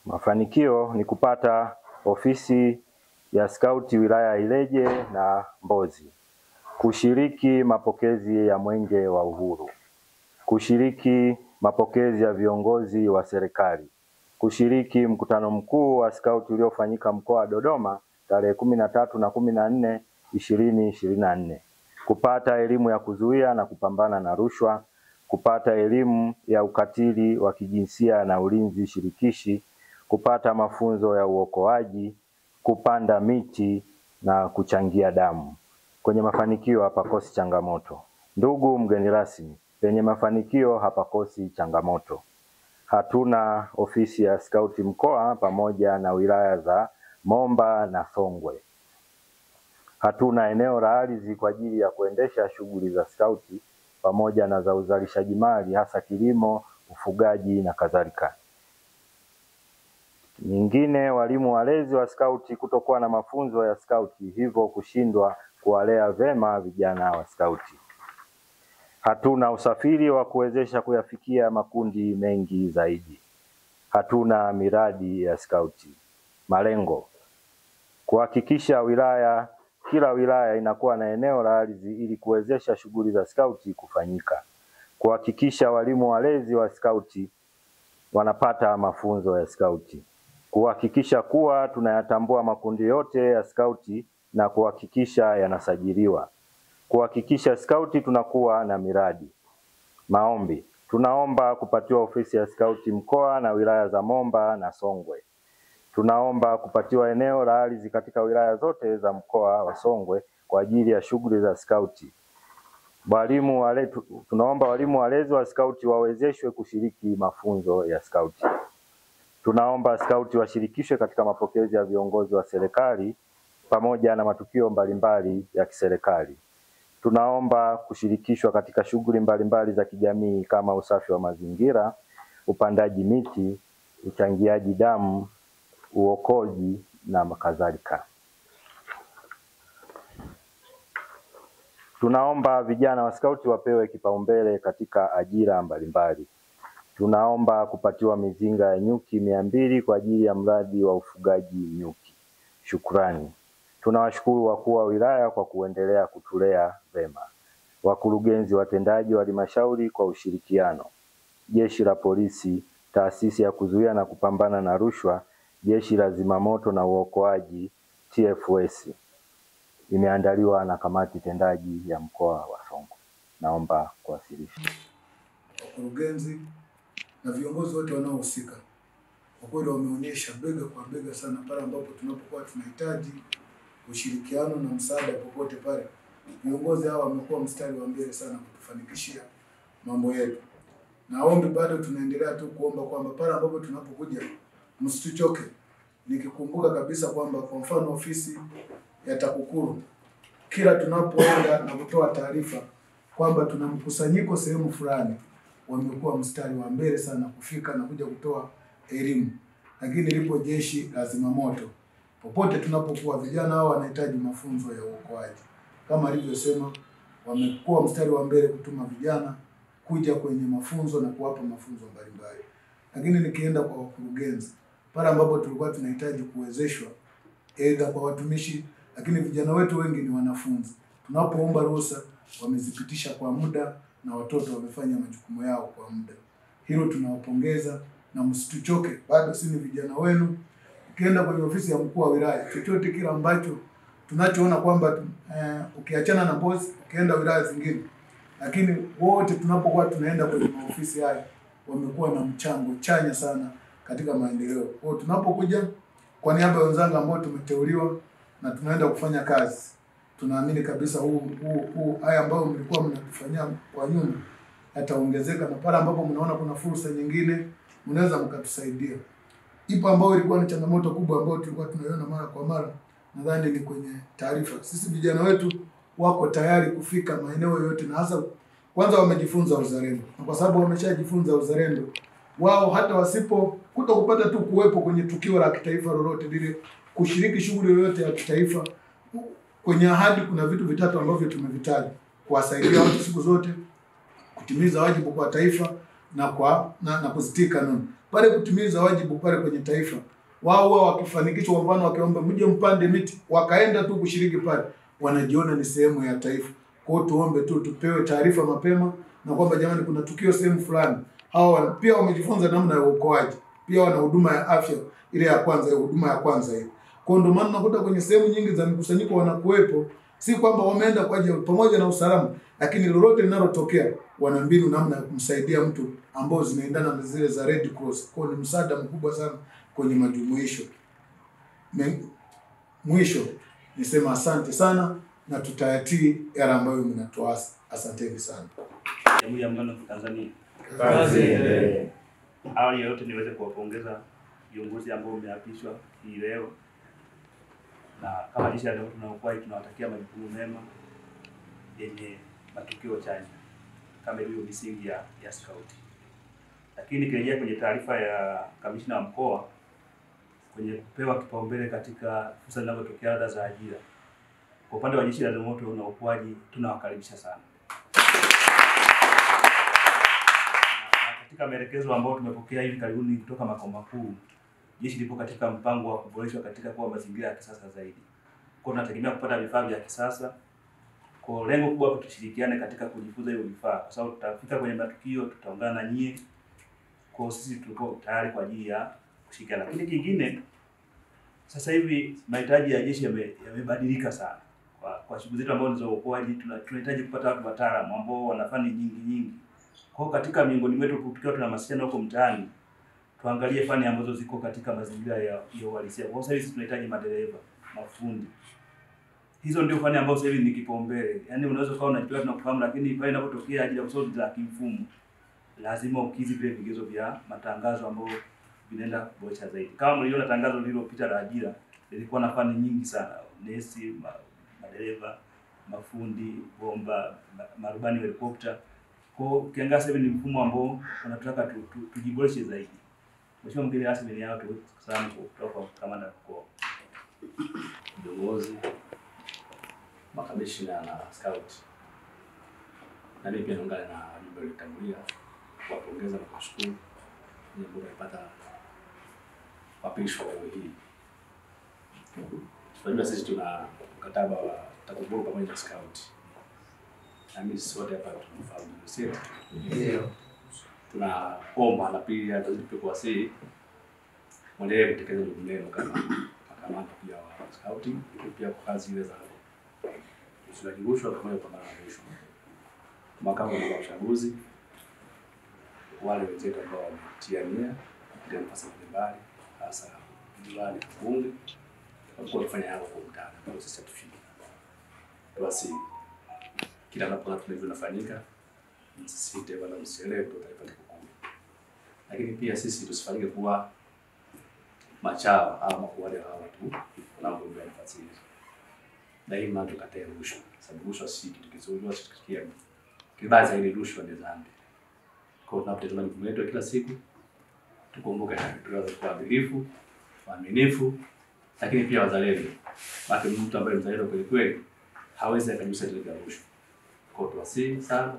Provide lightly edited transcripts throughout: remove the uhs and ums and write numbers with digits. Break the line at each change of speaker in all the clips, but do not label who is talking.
Mafanikio ni kupata ofisi ya skauti wilaya Ileje na Mbozi, kushiriki mapokezi ya Mwenge wa Uhuru, kushiriki mapokezi ya viongozi wa serikali, kushiriki mkutano mkuu wa skauti uliofanyika mkoa wa Dodoma tarehe 13 na 14, 2024, kupata elimu ya kuzuia na kupambana na rushwa, kupata elimu ya ukatili wa kijinsia na ulinzi shirikishi, kupata mafunzo ya uokoaji, kupanda miti na kuchangia damu. Kwenye mafanikio hapakosi changamoto. Ndugu mgeni rasmi, penye mafanikio hapakosi changamoto. Hatuna ofisi ya skauti mkoa pamoja na wilaya za Momba na Songwe. Hatuna eneo la ardhi kwa ajili ya kuendesha shughuli za skauti pamoja na za uzalishaji mali, hasa kilimo, ufugaji na kadhalika. Nyingine, walimu walezi wa skauti kutokuwa na mafunzo ya skauti, hivyo kushindwa kuwalea vema vijana wa skauti. Hatuna usafiri wa kuwezesha kuyafikia makundi mengi zaidi. Hatuna miradi ya skauti. Malengo: kuhakikisha kila wilaya inakuwa na eneo la ardhi ili kuwezesha shughuli za skauti kufanyika. Kuhakikisha walimu walezi wa skauti wanapata mafunzo ya skauti. Kuhakikisha kuwa tunayatambua makundi yote ya skauti na kuhakikisha yanasajiliwa. Kuhakikisha skauti tunakuwa na miradi. Maombi: tunaomba kupatiwa ofisi ya skauti mkoa na wilaya za Momba na Songwe. Tunaomba kupatiwa eneo la ardhi katika wilaya zote za mkoa wa Songwe kwa ajili ya shughuli za skauti. Tunaomba walimu walezi wa skauti wawezeshwe kushiriki mafunzo ya skauti. Tunaomba skauti washirikishwe katika mapokezi ya viongozi wa serikali pamoja na matukio mbalimbali ya kiserikali. Tunaomba kushirikishwa katika shughuli mbalimbali za kijamii kama usafi wa mazingira, upandaji miti, uchangiaji damu, uokozi na kadhalika. Tunaomba vijana wa skauti wapewe kipaumbele katika ajira mbalimbali. Tunaomba kupatiwa mizinga ya nyuki 200 kwa ajili ya mradi wa ufugaji nyuki. Shukrani. Tunawashukuru wakuu wa wilaya kwa kuendelea kutulea vema. Wakurugenzi watendaji wa halmashauri kwa ushirikiano. Jeshi la Polisi, taasisi ya kuzuia na kupambana na rushwa, jeshi la zimamoto na uokoaji TFS. Imeandaliwa na kamati tendaji ya mkoa wa Songwe. Naomba kuwasilisha.
Wakurugenzi na viongozi wote wanaohusika kwa kweli wameonyesha bega kwa bega sana pale ambapo tunapokuwa tunahitaji ushirikiano na msaada popote pale. Viongozi hawa wamekuwa mstari wa mbele sana kutufanikishia mambo yetu. Naombi bado tunaendelea tu kuomba kwamba pale ambapo tunapokuja msituchoke. Nikikumbuka kabisa kwamba kwa mfano ofisi ya TAKUKURU kila tunapoenda na kutoa taarifa kwamba tuna mkusanyiko sehemu fulani, wamekuwa mstari wa mbele sana kufika na kuja kutoa elimu. Lakini lipo jeshi la zimamoto, popote tunapokuwa vijana hao wanahitaji mafunzo ya uokoaji. Kama alivyosema, wamekuwa mstari wa mbele kutuma vijana kuja kwenye mafunzo na kuwapa mafunzo mbalimbali. Lakini nikienda kwa wakurugenzi, pale ambapo tulikuwa tunahitaji kuwezeshwa aidha kwa watumishi, lakini vijana wetu wengi ni wanafunzi. Tunapoomba ruhusa wamezipitisha kwa muda na watoto wamefanya majukumu yao kwa muda. Hilo tunawapongeza na msituchoke, bado si ni vijana wenu. Ukienda kwenye ofisi ya mkuu wa wilaya, chochote kile ambacho tunachoona kwamba ukiachana na boss ukienda wilaya zingine, lakini wote tunapokuwa tunaenda kwenye ofisi haya wamekuwa na mchango chanya sana katika maendeleo. Kwa hiyo tunapokuja kwa niaba ya wenzangu ambao tumeteuliwa na tunaenda kufanya kazi, tunaamini kabisa haya ambao mlikuwa mnatufanyia kwa nyuma yataongezeka, na pale ambapo mnaona kuna fursa nyingine mnaweza mkatusaidia. Ipo ambayo ilikuwa ni changamoto kubwa ambayo tulikuwa tunaiona mara kwa mara, nadhani ni kwenye taarifa. Sisi vijana wetu wako tayari kufika maeneo yote, na hasa kwanza wamejifunza uzalendo. Na kwa sababu wameshajifunza uzalendo, wao hata wasipo kupata tu kuwepo kwenye tukio la kitaifa lolote lile, kushiriki shughuli yoyote ya kitaifa, kwenye ahadi kuna vitu vitatu ambavyo tumevitaja: kuwasaidia watu siku zote, kutimiza wajibu kwa taifa na kuzitii kanuni. pale kutimiza wajibu pale kwenye taifa. Wao wakifanikishwa, kwa mfano wakiomba mje mpande miti, wakaenda tu kushiriki pale, wanajiona ni sehemu ya taifa. Kwa hiyo tuombe tu tupewe taarifa mapema na kwamba jamani, kuna tukio sehemu fulani. Hao pia wamejifunza namna ya uokoaji, pia wana huduma ya afya ile ya kwanza, huduma ya kwanza ile. Kwa hiyo ndio maana nakuta kwenye sehemu nyingi za mikusanyiko wanakuwepo, si kwamba wameenda kwa ajili pamoja na usalama, lakini lolote linalotokea wana mbinu namna ya kumsaidia mtu ambao zinaendana na zile za Red Cross. Kwa hiyo ni msaada mkubwa sana kwenye majumuisho. Mwisho nisema asante sana na tutayatii yale ambayo mnatuasa. Asanteni sana.
Jamhuri ya Muungano wa Tanzania.
Kazi iendelee.
Awali ya yote niweze kuwapongeza viongozi ambao mmeapishwa hii leo, na kama Jeshi la Zimamoto na Uokoaji tunawatakia majukumu mema yenye matukio chanya kama ilivyo misingi ya Scout. Lakini nikirejea kwenye taarifa ya kamishna wa mkoa kwenye kupewa kipaumbele katika fursa zinazotokea labda za ajira, kwa upande wa Jeshi la Zimamoto na Uokoaji tunawakaribisha sana. Katika maelekezo ambayo tumepokea hivi karibuni kutoka makao makuu, jeshi lipo katika mpango wa kuboreshwa katika kuwa mazingira ya kisasa zaidi. Kwa tunategemea kupata vifaa vya kisasa. Kwa lengo kubwa tushirikiane katika kujifunza hiyo vifaa, kwa sababu tutafika kwenye matukio, tutaungana na nyie. Kwa sisi tuko tayari kwa ajili ya kushirikiana. Lakini kingine, sasa hivi mahitaji ya jeshi yamebadilika sana. Kwa shughuli zetu ambazo ni za uokoaji, tunahitaji kupata watu wataalamu ambao wana fani nyingi. Kwa katika miongoni mwetu tukiwa tunahamasishana huko mtaani, tuangalie fani ambazo ziko katika mazingira ya uhalisia. Kwa sababu sisi tunahitaji madereva, mafundi. Hizo ndio fani ambazo sasa hivi ni kipaumbele. Yaani unaweza kuwa unajua tunakufahamu, lakini pale inapotokea ajili ya kusudi za kimfumo, lazima ukizi vile vigezo vya matangazo ambayo vinaenda kuboresha zaidi. Kama mliona tangazo lililopita la ajira, lilikuwa na fani nyingi sana: nesi, madereva, mafundi, bomba, marubani wa helikopta. Kwa ukiangalia sasa ni mfumo ambao tunataka tujiboreshe zaidi. Mheshimiwa mgeni rasmi ni hao tu sana kutoka kwa kamanda mkoa.
Viongozi, makamishna na Scout. Na mimi pia naungana na wajumbe waliotangulia kuwapongeza na kuwashukuru kwa sababu wamepata wapishwa leo hii. Tunajua sisi tuna mkataba wa TAKUKURU pamoja na Scout. Na mimi sote hapa tunafahamu sisi. Ndio. Tunaomba na pia tuzidi kuwasihi mwendelee kutekeleza jukumu lenu kama makamanda pia wa Scout, pia kwa kazi ile za usilaji rushwa pamoja na rushwa. Makamu wa uchaguzi, wale wenzetu ambao wametia nia ndio nafasi mbalimbali, hasa diwani, bunge, walikuwa wakifanya hapo kwa mtaani kwa sisi tufike. Basi kila anapoona tunavyofanyika, msisite wala msielewe kwa taifa kuu. Lakini pia sisi tusifanyike kuwa machawa ama kuwa wale watu wanaogombea nafasi hizo. Daima tukatae rushwa, sababu rushwa si kitu kizuri, rushwa si kitu kibaya. Kibaya zaidi rushwa ni dhambi. Kwa hiyo tunapotazama jukumu letu kila siku, tukumbuke tuweze kuwa waadilifu, waaminifu, lakini pia wazalendo. Basi mtu ambaye mzalendo kweli kweli hawezi akajusa ile rushwa. Kwa hiyo tuwasihi sana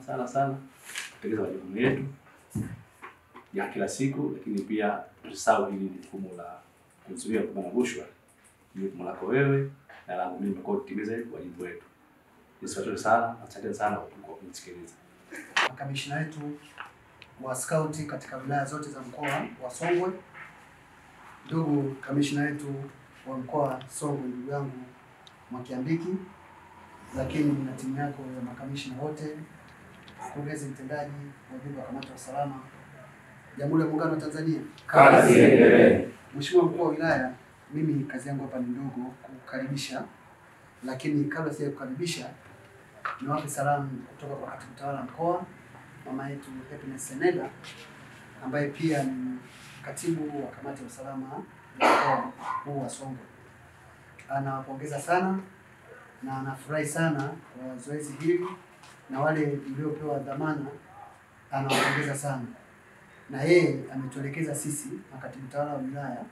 kutekeleza majukumu yetu ya kila siku, lakini pia tusahau hili jukumu la kuzuia kupambana rushwa. Ni jukumu lako wewe na langu mimi kwa kutimiza wajibu wetu. Niswatole sana, asante sana kwa kunisikiliza.
Makamishna wetu wa Scout katika wilaya zote za mkoa wa Songwe, ndugu kamishna wetu wa mkoa wa Songwe, ndugu yangu Mwakiambiki, lakini na timu yako ya makamishna wote, mkurugenzi mtendaji, wajumbe wa kamati ya usalama Jamhuri ya Muungano wa Tanzania.
Kazi iendelee.
Mheshimiwa mkuu wa wilaya, mimi kazi yangu hapa ni ndogo kukaribisha, lakini kabla sija kukaribisha niwape salamu kutoka kwa katibu tawala mkoa, mama yetu Happiness Seneda, ambaye pia ni katibu wa kamati ya usalama ya mkoa huu wa Songwe. Anawapongeza sana na anafurahi sana kwa zoezi hili, na wale mliopewa dhamana anawapongeza sana. Na yeye ametuelekeza sisi makatibu tawala wa wilaya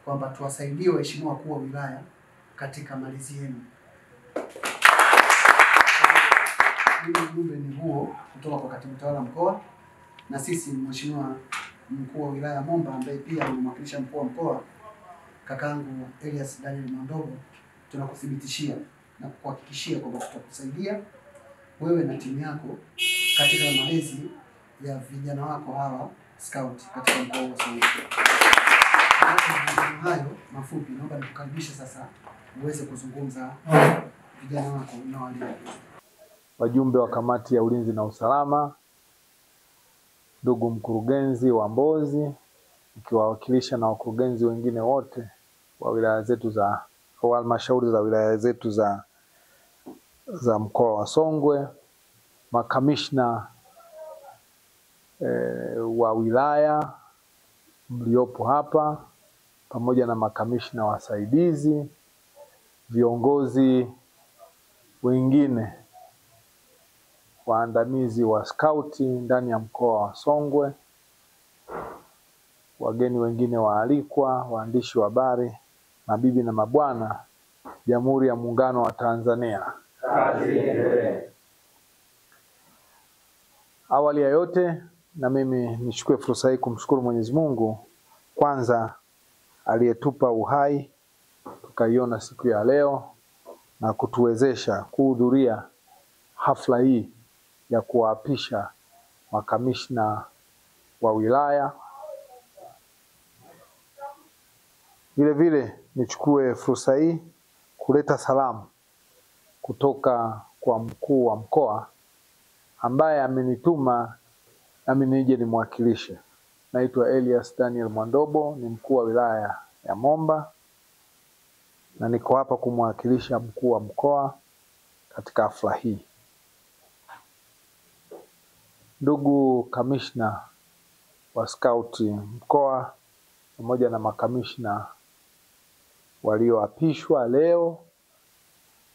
kwamba tuwasaidie waheshimiwa wakuu wa wilaya katika malizi yenu. Ujumbe ni huo kutoka kwa katibu tawala mkoa, na sisi mheshimiwa mkuu wa wilaya Momba ambaye pia anamwakilisha mkuu wa mkoa kakangu Elias Daniel Mwandogo, tunakuthibitishia na kukuhakikishia kwamba tutakusaidia wewe na timu yako katika malezi ya vijana wako hawa scout katika mkoa wa Songwe. Hayo mafupi, naomba nikukaribishe sasa uweze kuzungumza vijana wako na walimu.
Wajumbe wa kamati ya ulinzi na usalama, ndugu mkurugenzi wa Mbozi, ikiwawakilisha na wakurugenzi wengine wote wa wilaya zetu za halmashauri za wilaya zetu za mkoa wa Songwe, makamishna wa wilaya mliopo hapa pamoja na makamishna wasaidizi, viongozi wengine waandamizi wa skauti ndani ya mkoa wa Songwe, wageni wengine waalikwa, waandishi wa habari, mabibi na mabwana, Jamhuri ya Muungano wa Tanzania. Awali ya yote, na mimi nichukue fursa hii kumshukuru Mwenyezi Mungu kwanza aliyetupa uhai tukaiona siku ya leo na kutuwezesha kuhudhuria hafla hii ya kuwaapisha makamishna wa wilaya. Vile vile nichukue fursa hii kuleta salamu kutoka kwa mkuu wa mkoa ambaye amenituma nami nije nimwakilishe. Naitwa Elias Daniel Mwandogo, ni mkuu wa wilaya ya Momba na niko hapa kumwakilisha mkuu wa mkoa katika hafla hii. Ndugu kamishna wa skauti mkoa pamoja na makamishna walioapishwa leo,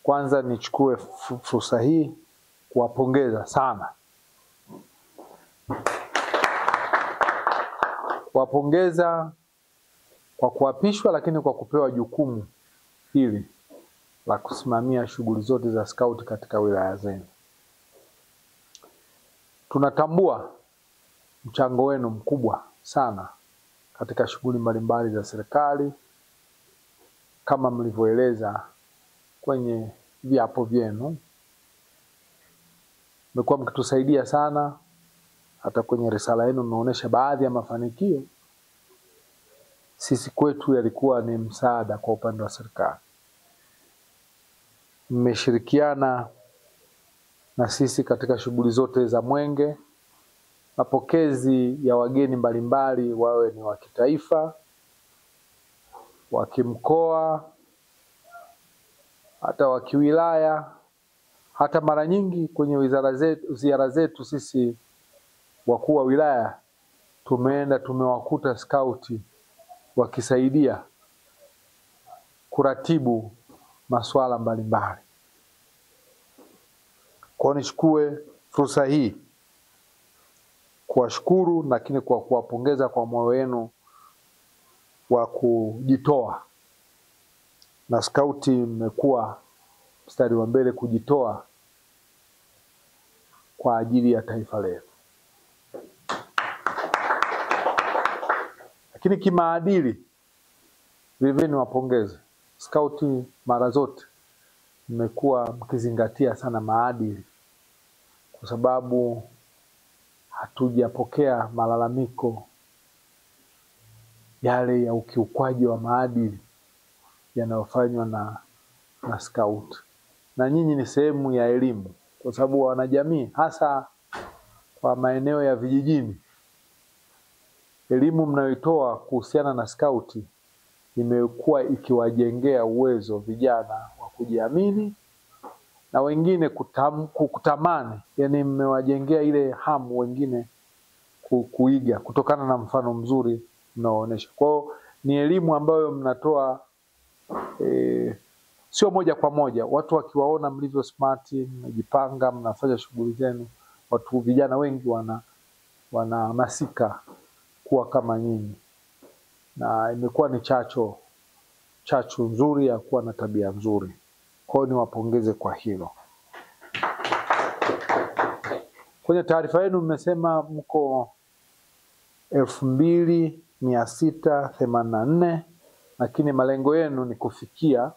kwanza nichukue fursa hii kuwapongeza sana. Kuwapongeza kwa kuapishwa, lakini kwa kupewa jukumu hili la kusimamia shughuli zote za skauti katika wilaya zenu. Tunatambua mchango wenu mkubwa sana katika shughuli mbalimbali za serikali kama mlivyoeleza kwenye viapo vyenu. Mmekuwa mkitusaidia sana, hata kwenye risala yenu mmeonyesha baadhi ya mafanikio. Sisi kwetu yalikuwa ni msaada kwa upande wa serikali. Mmeshirikiana na sisi katika shughuli zote za mwenge, mapokezi ya wageni mbalimbali, wawe ni wa kitaifa, wa kimkoa, hata wa kiwilaya, hata mara nyingi kwenye ziara zetu sisi wakuu wa wilaya tumeenda tumewakuta skauti wakisaidia kuratibu masuala mbalimbali. Kwa nichukue fursa hii kuwashukuru, lakini kwa kuwapongeza kwa moyo wenu wa kujitoa. Na skauti mmekuwa mstari wa mbele kujitoa kwa ajili ya taifa letu. Lakini kimaadili vile vile niwapongeze. Skauti mara zote mmekuwa mkizingatia sana maadili, kwa sababu hatujapokea malalamiko yale ya ukiukwaji wa maadili yanayofanywa na skauti. Na nyinyi ni sehemu ya elimu, kwa sababu wanajamii hasa kwa maeneo ya vijijini, elimu mnayoitoa kuhusiana na skauti imekuwa ikiwajengea uwezo vijana wa kujiamini na wengine kutamani, yani mmewajengea ile hamu wengine kuiga kutokana na mfano mzuri mnaoonyesha. Kwa hiyo ni elimu ambayo mnatoa sio moja kwa moja. Watu wakiwaona mlivyo smart, mnajipanga, mnafanya shughuli zenu, watu vijana wengi wanahamasika kuwa kama nyinyi. Na imekuwa ni chachu nzuri ya kuwa na tabia nzuri. Kwa hiyo niwapongeze kwa hilo. Kwenye taarifa yenu mmesema mko 2684, lakini malengo yenu ni kufikia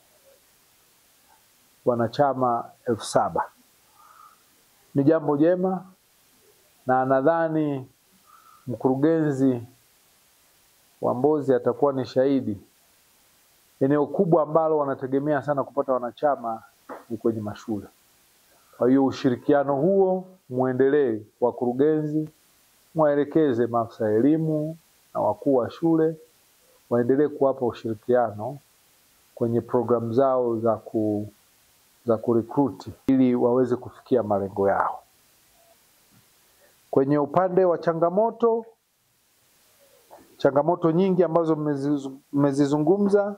wanachama 7000. Ni jambo jema, na nadhani mkurugenzi wa Mbozi atakuwa ni shahidi. Eneo kubwa ambalo wanategemea sana kupata wanachama ni kwenye mashule. Kwa hiyo ushirikiano huo muendelee, wakurugenzi waelekeze maafisa elimu na wakuu wa shule waendelee kuwapa ushirikiano kwenye programu zao za kurecruit ili waweze kufikia malengo yao. Kwenye upande wa changamoto nyingi ambazo mmezizungumza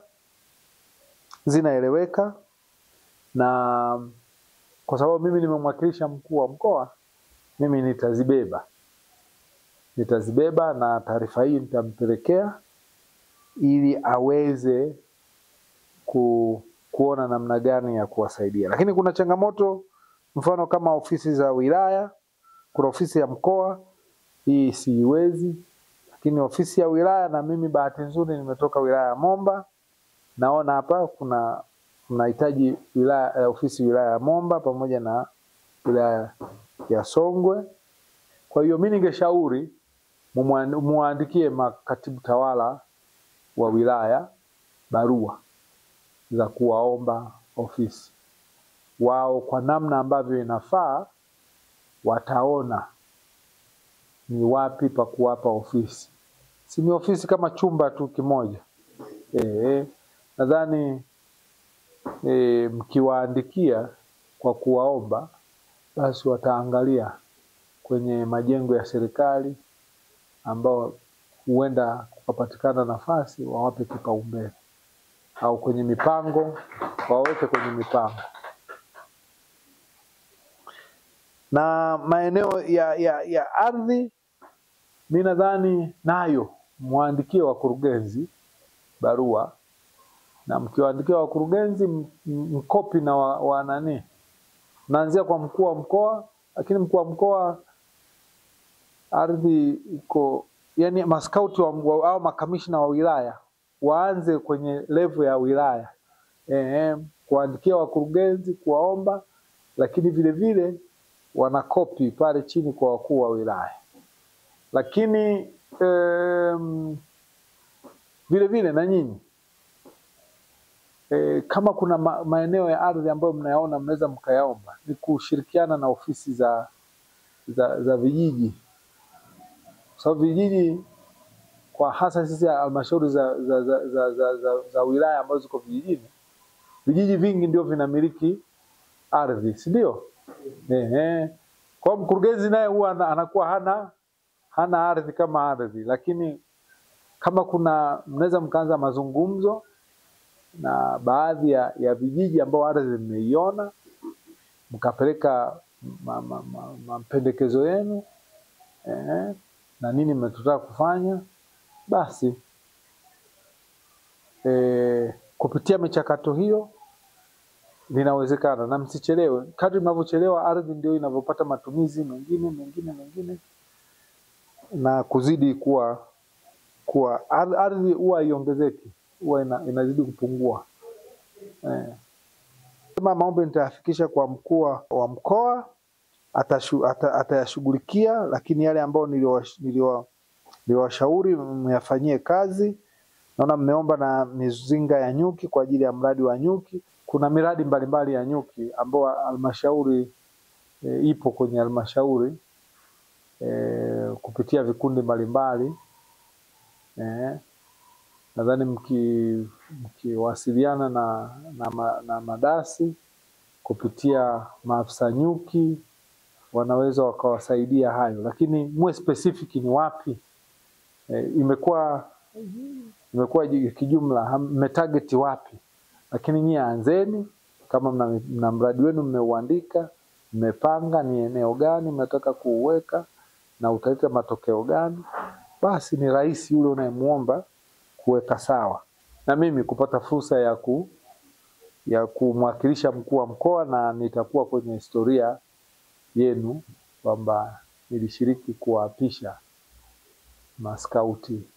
zinaeleweka, na kwa sababu mimi nimemwakilisha mkuu wa mkoa, mimi nitazibeba na taarifa hii nitampelekea ili aweze kuona namna gani ya kuwasaidia. Lakini kuna changamoto, mfano kama ofisi za wilaya, kuna ofisi ya mkoa, hii siiwezi, lakini ofisi ya wilaya, na mimi bahati nzuri nimetoka wilaya ya Momba, naona hapa tunahitaji ofisi wilaya ya Momba pamoja na wilaya ya Songwe. Kwa hiyo mimi ningeshauri muandikie makatibu tawala wa wilaya barua za kuwaomba ofisi. Wao kwa namna ambavyo inafaa wataona ni wapi pa kuwapa ofisi. Si ni ofisi kama chumba tu kimoja. Nadhani mkiwaandikia kwa kuwaomba, basi wataangalia kwenye majengo ya serikali ambao huenda kupatikana nafasi, wawape kipaumbele, au kwenye mipango waweke kwenye mipango. Na maeneo ya ardhi, mimi nadhani nayo muandikie wakurugenzi barua, na mkiwaandikia wakurugenzi mkopi na wa nani, naanzia kwa mkuu wa mkoa, lakini mkuu wa mkoa ardhi iko, yani maskauti au makamishna wa wilaya waanze kwenye level ya wilaya, kuandikia wakurugenzi kuwaomba, lakini vile vile wanakopi pale chini kwa wakuu wa wilaya. Lakini vile vile na nyinyi kama kuna maeneo ya ardhi ambayo mnayaona mnaweza mkayaomba, ni kushirikiana na ofisi za vijiji. Sababu vijiji, kwa hasa sisi halmashauri za wilaya ambazo ziko vijijini, vijiji vingi ndio vinamiliki ardhi, si ndio? Kwa mkurugenzi naye huwa anakuwa hana ardhi kama ardhi, lakini kama mnaweza mkaanza mazungumzo na baadhi ya vijiji ambao ardhi mmeiona, mkapeleka mapendekezo yenu na nini mnataka kufanya, basi kupitia michakato hiyo linawezekana. Na msichelewe, kadri mnavyochelewa ardhi ndio inavyopata matumizi mengine na kuzidi kuwa ardhi huwa iongezeki, huwa inazidi kupungua. Kama maombi nitayafikisha kwa mkuu wa mkoa, atayashughulikia, lakini yale ambayo niliwashauri myafanyie kazi. Naona mmeomba na mizinga ya nyuki kwa ajili ya mradi wa nyuki. Kuna miradi mbalimbali ya nyuki ambayo halmashauri ipo kwenye halmashauri kupitia vikundi mbalimbali. Nadhani mkiwasiliana na madasi kupitia maafisa nyuki wanaweza wakawasaidia hayo, lakini muwe specific ni wapi. Imekuwa kijumla, mmetarget wapi, lakini nyie anzeni. Kama mna mradi wenu mmeuandika, mmepanga ni eneo gani mnataka kuuweka na utaleta matokeo gani, basi ni rahisi yule unayemuomba kuweka sawa, na mimi kupata fursa ya kumwakilisha mkuu wa mkoa, na nitakuwa kwenye historia yenu kwamba nilishiriki kuwaapisha maskauti,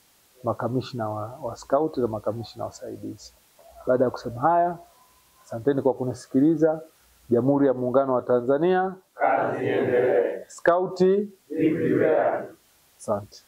makamishna wa skauti na makamishna wasaidizi. Baada ya kusema haya, asanteni kwa kunisikiliza. Jamhuri ya Muungano wa Tanzania, kazi iendelee. Skauti, asante.